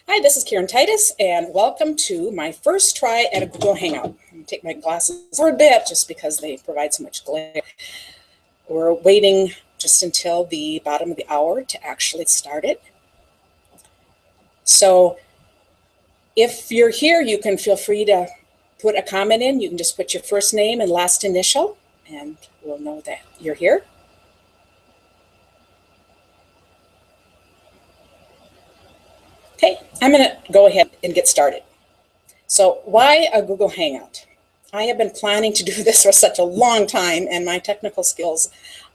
Hi, this is Karen Titus, and welcome to my first try at a Google Hangout. I'm going to take my glasses for a bit just because they provide so much glare. We're waiting just until the bottom of the hour to actually start it. So if you're here, you can feel free to put a comment in. You can just put your first name and last initial, and we'll know that you're here. Okay, I'm going to go ahead and get started. So why a Google Hangout? I have been planning to do this for such a long time, and my technical skills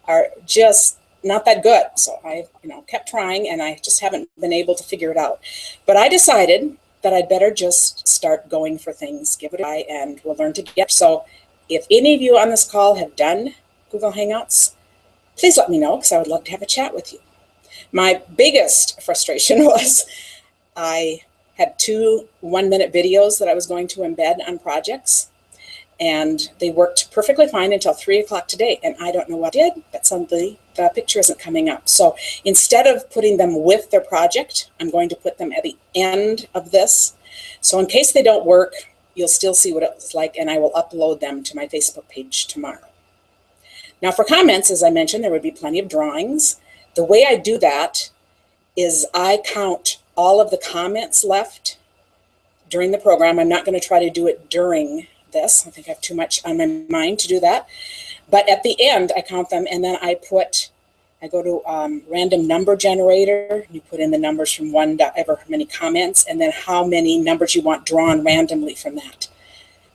are just not that good. So I kept trying, and I just haven't been able to figure it out. But I decided that I'd better just start going for things, give it a try, and we'll learn together. So if any of you on this call have done Google Hangouts, please let me know, because I would love to have a chat with you. My biggest frustration was I had 2 one-minute videos that I was going to embed on projects, and they worked perfectly fine until 3 o'clock today, and I don't know what I did, but suddenly the picture isn't coming up. So instead of putting them with their project, I'm going to put them at the end of this. So in case they don't work, you'll still see what it was like, and I will upload them to my Facebook page tomorrow. Now for comments, as I mentioned, there would be plenty of drawings. The way I do that is I count all of the comments left during the program. I'm not going to try to do it during this. I think I have too much on my mind to do that. But at the end, I count them, and then I go to random number generator. You put in the numbers from 1 to ever many comments, and then how many numbers you want drawn randomly from that.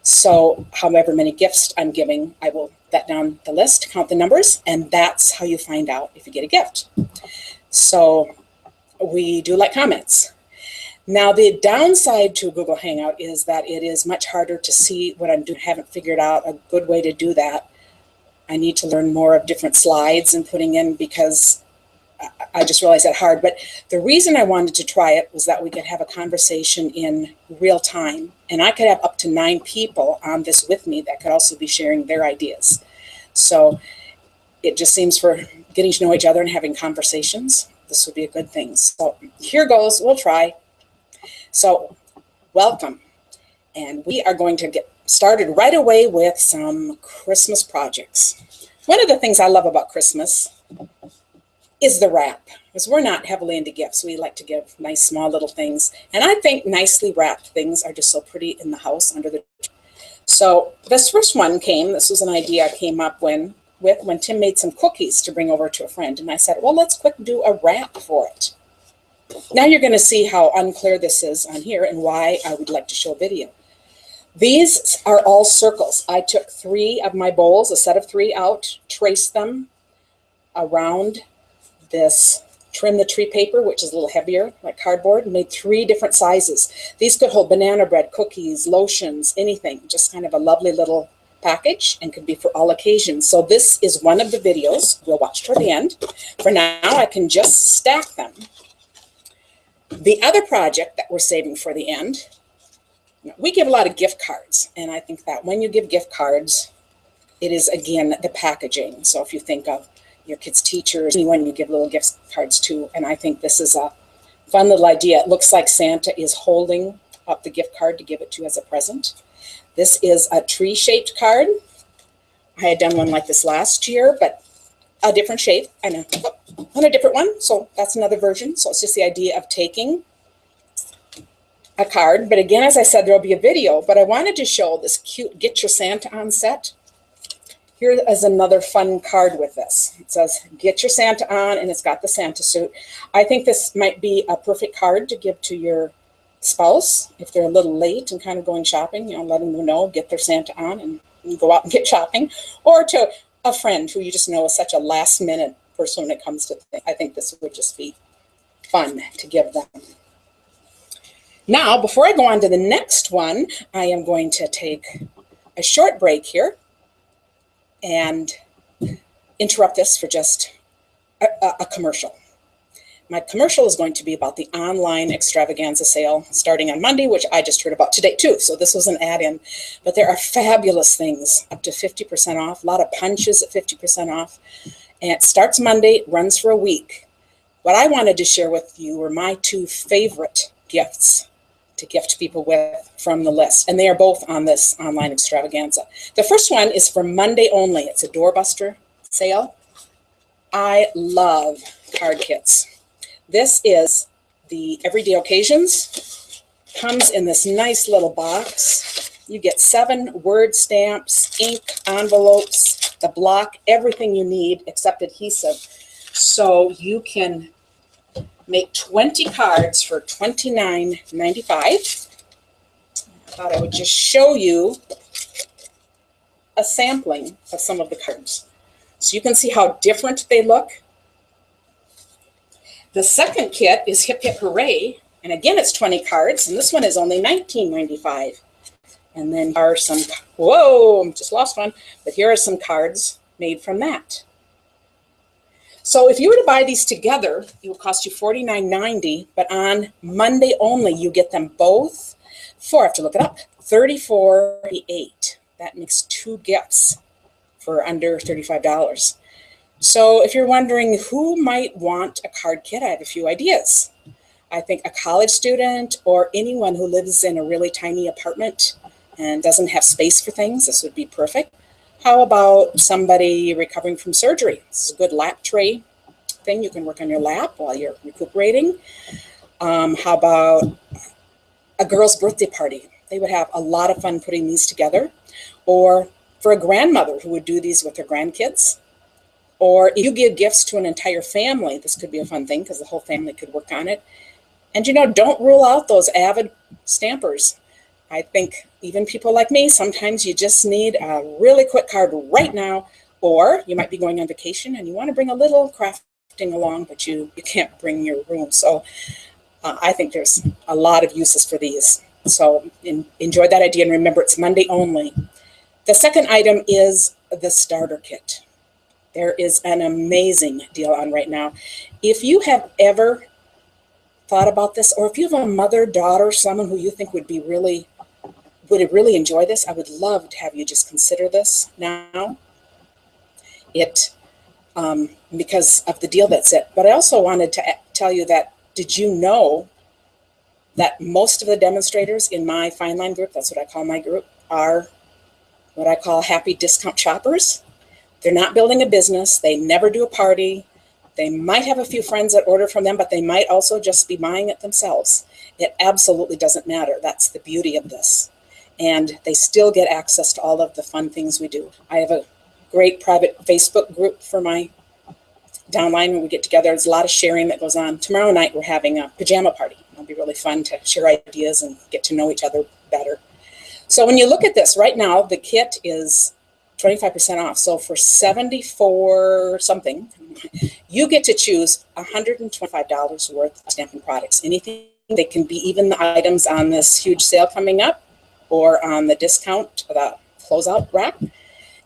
So however many gifts I'm giving, I will that down the list, count the numbers, and that's how you find out if you get a gift. So we do like comments. Now, the downside to Google Hangout is that it is much harder to see what I'm doing. I haven't figured out a good way to do that. I need to learn more of different slides and putting in, because I just realized that hard. But the reason I wanted to try it was that we could have a conversation in real time, and I could have up to 9 people on this with me that could also be sharing their ideas. So it just seems for getting to know each other and having conversations, this would be a good thing. So here goes, we'll try. So welcome. And we are going to get started right away with some Christmas projects. One of the things I love about Christmas is the wrap, because we're not heavily into gifts. We like to give nice small little things. And I think nicely wrapped things are just so pretty in the house under the tree. So this first one this was an idea I came up when Tim made some cookies to bring over to a friend. And I said, well, let's quick do a wrap for it. Now you're going to see how unclear this is on here and why I would like to show a video. These are all circles. I took 3 of my bowls, a set of 3 out, traced them around this, trim the tree paper, which is a little heavier, like cardboard, and made 3 different sizes. These could hold banana bread, cookies, lotions, anything, just kind of a lovely little package, and could be for all occasions. So this is one of the videos we'll watch toward the end. For now, I can just stack them. The other project that we're saving for the end, we give a lot of gift cards, and I think that when you give gift cards, it is, again, the packaging. So if you think of your kids' teachers, anyone you give little gift cards to, and I think this is a fun little idea. It looks like Santa is holding up the gift card to give it to you as a present. This is a tree-shaped card. I had done one like this last year, but a different shape and a different one. So that's another version. So it's just the idea of taking a card. But again, as I said, there'll be a video, but I wanted to show this cute Get Your Santa On set. Here is another fun card with this. It says, Get Your Santa On, and it's got the Santa suit. I think this might be a perfect card to give to your spouse if they're a little late and kind of going shopping, letting them know, get their Santa on and go out and get shopping, or to a friend who you just know is such a last minute person when it comes to things. I think this would just be fun to give them. Now, before I go on to the next one, I am going to take a short break here and interrupt this for just a commercial. My commercial is going to be about the online extravaganza sale starting on Monday, which I just heard about today too. So this was an add-in, but there are fabulous things up to 50% off, a lot of punches at 50% off. And it starts Monday, runs for a week. What I wanted to share with you were my 2 favorite gifts to gift people with from the list. And they are both on this online extravaganza. The first one is for Monday only. It's a doorbuster sale. I love card kits. This is the Everyday Occasions. Comes in this nice little box. You get 7 word stamps, ink, envelopes, the block, everything you need except adhesive. So you can make 20 cards for $29.95. I thought I would just show you a sampling of some of the cards so you can see how different they look. The second kit is Hip Hip Hooray, and again it's 20 cards, and this one is only $19.95. And then are some, whoa, just lost one, but here are some cards made from that. So if you were to buy these together, it would cost you $49.90, but on Monday only, you get them both for, I have to look it up, $34.88. That makes 2 gifts for under $35. So if you're wondering who might want a card kit, I have a few ideas. I think a college student or anyone who lives in a really tiny apartment and doesn't have space for things, this would be perfect. How about somebody recovering from surgery? This is a good lap tray thing. You can work on your lap while you're recuperating. How about a girl's birthday party? They would have a lot of fun putting these together. Or for a grandmother who would do these with her grandkids. Or if you give gifts to an entire family, this could be a fun thing because the whole family could work on it. And, you know, don't rule out those avid stampers. I think even people like me, sometimes you just need a really quick card right now, or you might be going on vacation and you want to bring a little crafting along, but you can't bring your room. So I think there's a lot of uses for these. So enjoy that idea, and remember it's Monday only. The second item is the starter kit. There is an amazing deal on right now. If you have ever thought about this, or if you have a mother, daughter, someone who you think would really enjoy this, I would love to have you just consider this now. Because of the deal that's it. But I also wanted to tell you that, did you know that most of the demonstrators in my Fine Line group, that's what I call my group, are what I call happy discount shoppers? They're not building a business. They never do a party. They might have a few friends that order from them, but they might also just be buying it themselves. It absolutely doesn't matter. That's the beauty of this. And they still get access to all of the fun things we do. I have a great private Facebook group for my downline when we get together. There's a lot of sharing that goes on. Tomorrow night, we're having a pajama party. It'll be really fun to share ideas and get to know each other better. So when you look at this right now, the kit is 25% off. So for $74 something, you get to choose $125 worth of stamping products. Anything. They can be even the items on this huge sale coming up or on the discount, the closeout rack.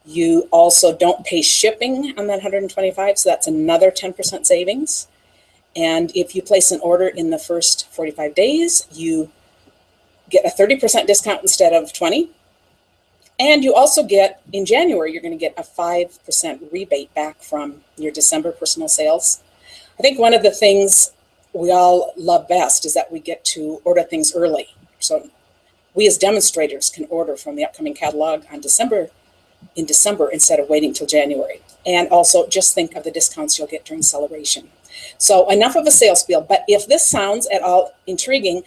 You also don't pay shipping on that $125, so that's another 10% savings. And if you place an order in the first 45 days, you get a 30% discount instead of 20. And you also get, in January, you're going to get a 5% rebate back from your December personal sales. I think one of the things we all love best is that we get to order things early. So we as demonstrators can order from the upcoming catalog in December instead of waiting till January. And also just think of the discounts you'll get during celebration. So enough of a sales spiel, but if this sounds at all intriguing,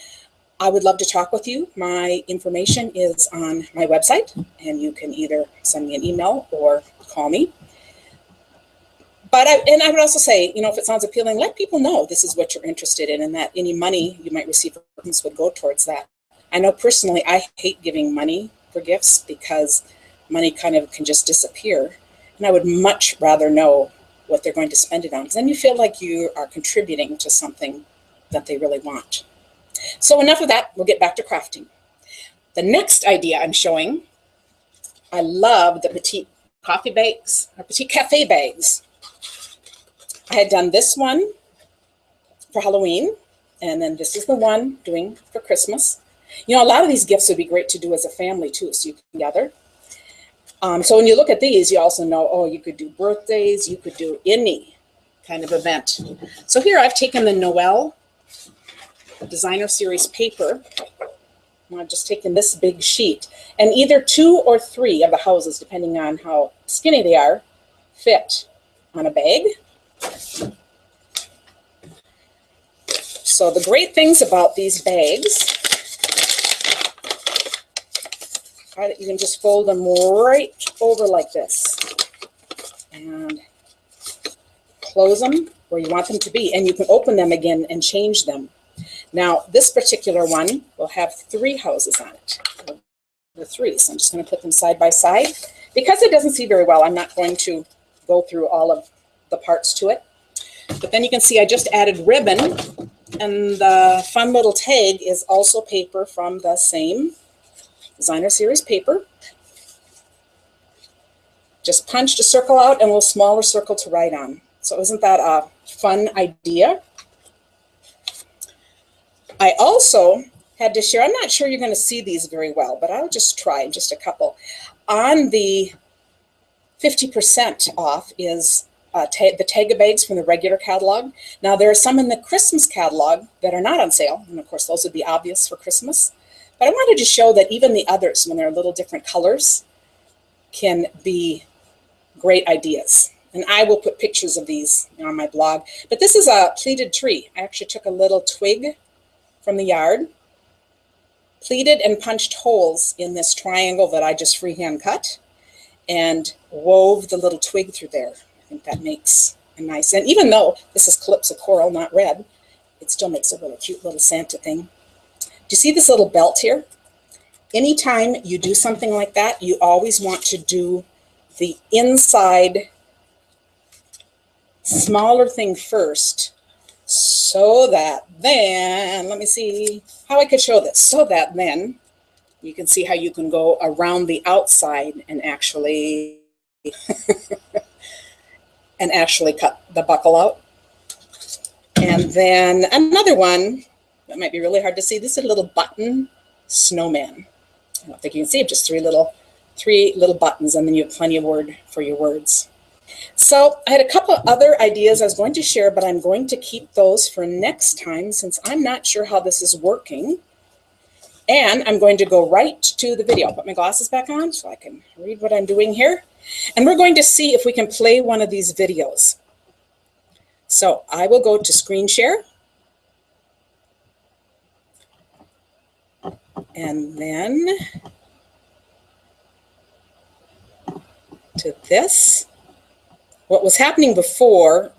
I would love to talk with you. My information is on my website, and you can either send me an email or call me. But I would also say, you know, if it sounds appealing, let people know this is what you're interested in and that any money you might receive for gifts would go towards that. I know personally, I hate giving money for gifts because money kind of can just disappear. And I would much rather know what they're going to spend it on, because then you feel like you are contributing to something that they really want. So enough of that, we'll get back to crafting. The next idea I'm showing, I love the petit coffee bags, or petit cafe bags. I had done this one for Halloween, and then this is the one doing for Christmas. You know, a lot of these gifts would be great to do as a family too, so you can gather. So when you look at these, you also know, oh, you could do birthdays, you could do any kind of event. So here I've taken the Noel designer series paper. I've just taken this big sheet, and either 2 or 3 of the houses, depending on how skinny they are, fit on a bag. So the great things about these bags are that you can just fold them right over like this and close them where you want them to be, and you can open them again and change them. Now, this particular one will have 3 houses on it, the 3. So I'm just going to put them side by side. Because it doesn't see very well, I'm not going to go through all of the parts to it. But then you can see I just added ribbon, and the fun little tag is also paper from the same designer series paper. Just punched a circle out and a little smaller circle to write on. So isn't that a fun idea? I also had to share, I'm not sure you're going to see these very well, but I'll just try just a couple. On the 50% off is the Tega bags from the regular catalog. Now, there are some in the Christmas catalog that are not on sale, and of course those would be obvious for Christmas. But I wanted to show that even the others, when they're little different colors, can be great ideas. And I will put pictures of these on my blog. But this is a pleated tree. I actually took a little twig from the yard, pleated and punched holes in this triangle that I just freehand cut, and wove the little twig through there. I think that makes a nice, and even though this is Calypso coral, not red, it still makes a really cute little Santa thing. Do you see this little belt here? Anytime you do something like that, you always want to do the inside smaller thing first, so that then, let me see how I could show this, so that then you can see how you can go around the outside and actually cut the buckle out. And then another one that might be really hard to see, this is a little button snowman. I don't think you can see it, just three little buttons, and then you have plenty of word for your words. So I had a couple of other ideas I was going to share, but I'm going to keep those for next time since I'm not sure how this is working. And I'm going to go right to the video. I'll put my glasses back on so I can read what I'm doing here. And we're going to see if we can play one of these videos. So I will go to screen share. And then to this. What was happening before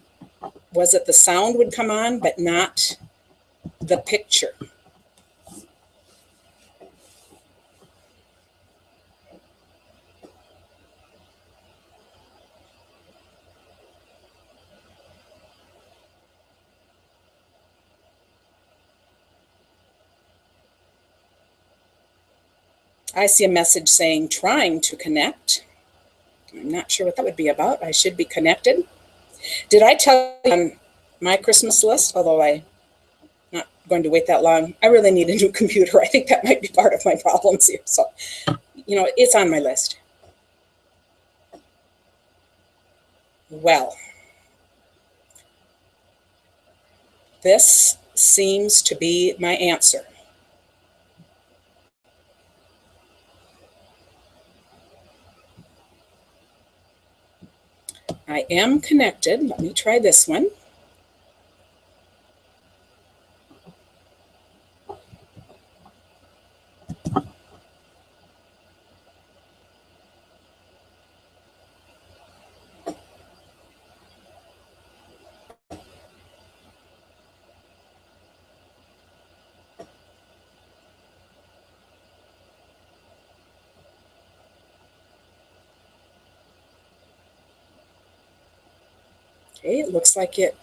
was that the sound would come on, but not the picture. I see a message saying trying to connect. I'm not sure what that would be about. I should be connected. Did I tell you on my Christmas list, although I'm not going to wait that long, I really need a new computer. I think that might be part of my problems here. So, it's on my list. Well, this seems to be my answer. I am connected. Let me try this one. Okay, it looks like it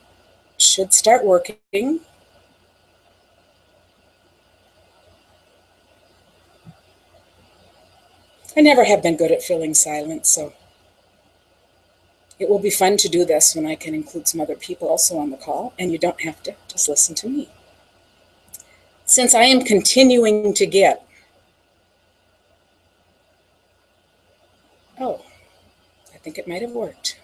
should start working. I never have been good at filling silence, so it will be fun to do this when I can include some other people also on the call, and you don't have to just listen to me. Since I am continuing to get, oh, I think it might have worked.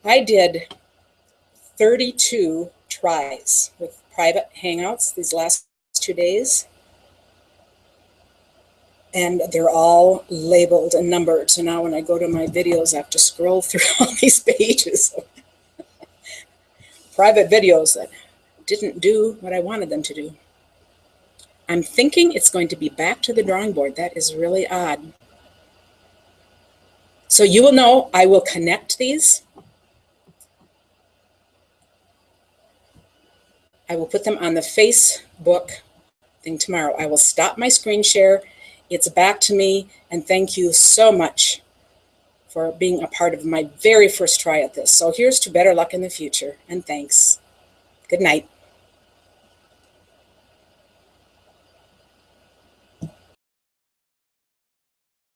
I did 32 tries with private hangouts these last 2 days. And they're all labeled and numbered. So now when I go to my videos, I have to scroll through all these pages of private videos that didn't do what I wanted them to do. I'm thinking it's going to be back to the drawing board. That is really odd. So you will know I will connect these. I will put them on the Facebook thing tomorrow. I will stop my screen share. It's back to me. And thank you so much for being a part of my very first try at this. So here's to better luck in the future. And thanks. Good night.